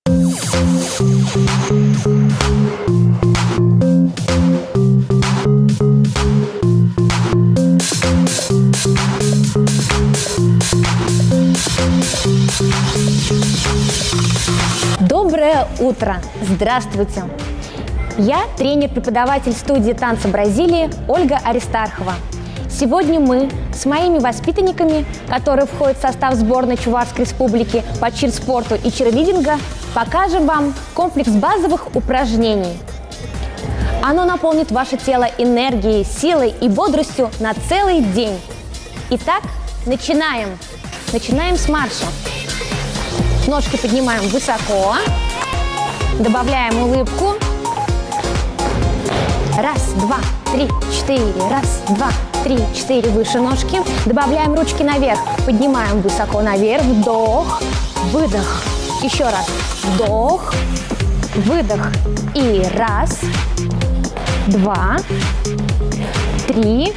Доброе утро! Здравствуйте! Я тренер-преподаватель студии танца Бразилии Ольга Аристархова. Сегодня мы с моими воспитанниками, которые входят в состав сборной Чувашской республики по чир-спорту и чирлидинга, покажем вам комплекс базовых упражнений. Оно наполнит ваше тело энергией, силой и бодростью на целый день. Итак, начинаем! Начинаем с марша. Ножки поднимаем высоко, добавляем улыбку. Раз, два, три, четыре. Раз, два, три, четыре. Выше ножки. Добавляем ручки наверх. Поднимаем высоко наверх. Вдох, выдох. Еще раз. Вдох, выдох. И раз, два, три,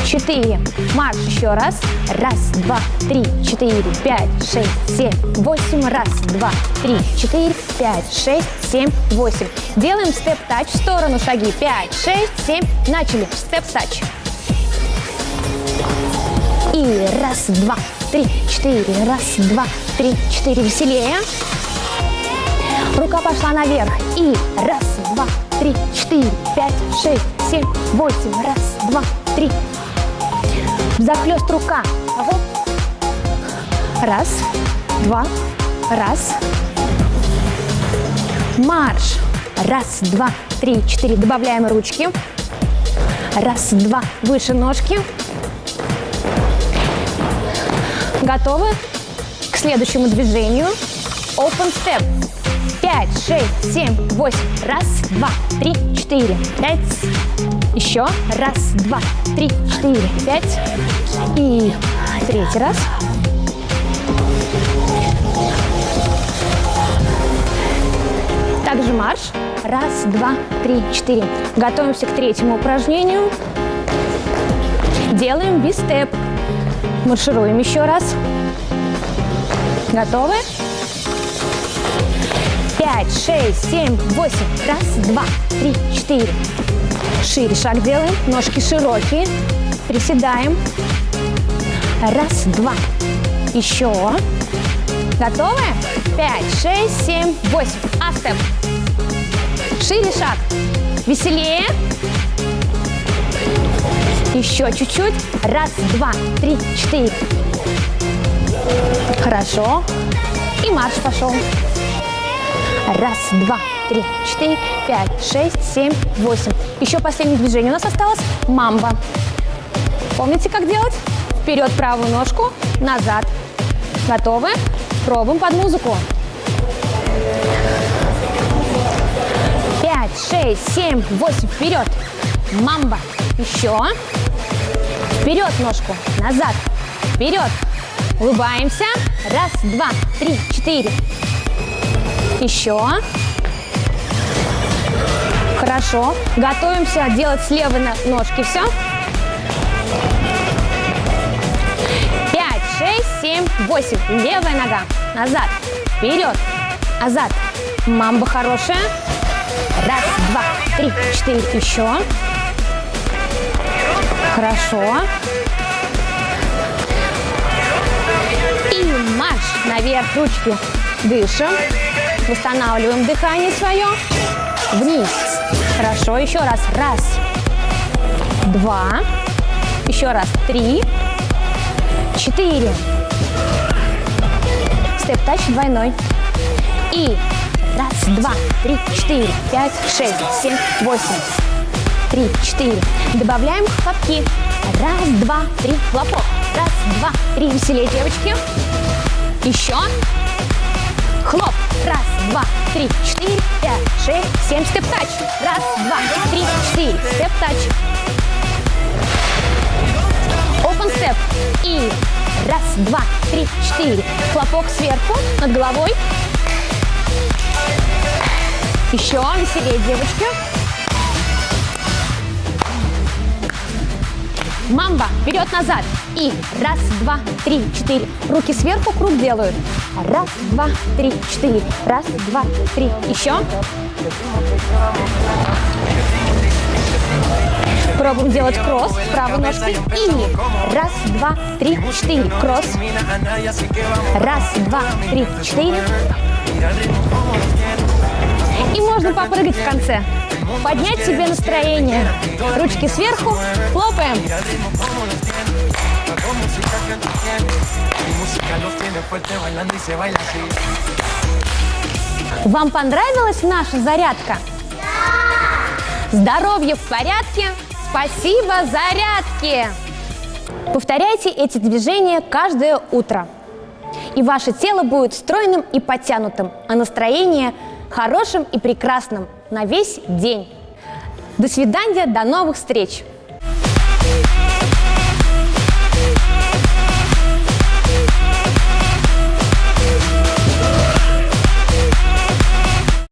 четыре. Марш еще раз. Раз, два, три, четыре, пять, шесть, семь, восемь. Раз, два, три, четыре, пять, шесть, семь, восемь. Делаем степ-тач в сторону шаги. 5, 6, 7. Начали. Степ-тач. И раз, два, три, четыре. Раз, два, три, четыре. Веселее. Рука пошла наверх. И раз, два, три, четыре, пять, шесть, семь, восемь. Раз, два, три. Захлёст рука. Раз, два, раз. Марш. Раз, два, три, четыре. Добавляем ручки. Раз, два. Выше ножки. Готовы к следующему движению? Open step. 5, 6, 7, 8. Раз, два, три, четыре, пять. Еще. Раз, два, три, четыре, пять. И третий раз. Также марш. Раз, два, три, четыре. Готовимся к третьему упражнению. Делаем би-степ. Маршируем еще раз. Готовы? 5, 6, 7, 8. Раз, два, три, четыре. Шире шаг делаем. Ножки широкие. Приседаем. Раз, два. Еще. Готовы? 5, 6, 7, 8. А-степ. Шире шаг. Веселее. Еще чуть-чуть. Раз, два, три, четыре. Хорошо. И марш пошел. Раз, два, три, четыре, пять, шесть, семь, восемь. Еще последнее движение у нас осталось. Мамба. Помните, как делать? Вперед правую ножку, назад. Готовы? Пробуем под музыку. 5, 6, 7, 8. Вперед. Мамба. Еще. Вперед ножку. Назад. Вперед. Улыбаемся. Раз, два, три, четыре. Еще. Хорошо. Готовимся делать с левой ножки. Все. 5, 6, 7, 8. Левая нога. Назад. Вперед. Назад. Мамба хорошая. Раз, два, три, четыре. Еще. Хорошо. И марш. Наверх ручки. Дышим. Восстанавливаем дыхание свое. Вниз. Хорошо. Еще раз. Раз. Два. Еще раз. Три. Четыре. Степ-тач двойной. И раз, два, три, четыре, пять, шесть, семь, восемь. 3, 4. Добавляем хлопки. Раз, два, три. Хлопок. Раз, два, три. Веселее, девочки. Еще. Хлоп. Раз, два, три, четыре, пять, шесть, семь. Степ-тач. Раз, два, три, четыре. Степ-тач. Open step. И раз, два, три, четыре. Хлопок сверху, над головой. Еще веселее, девочки. Мамба, вперед-назад. И раз, два, три, четыре. Руки сверху, круг делают. Раз, два, три, четыре. Раз, два, три. Еще. Пробуем делать кросс правой ножкой. И раз, два, три, четыре. Кросс. Раз, два, три, четыре. И можно попрыгать в конце. Поднять себе настроение. Ручки сверху. Хлопаем. Вам понравилась наша зарядка? Да! Здоровье в порядке? Спасибо, зарядки! Повторяйте эти движения каждое утро. И ваше тело будет стройным и подтянутым, а настроение хорошим и прекрасным на весь день. До свидания, до новых встреч!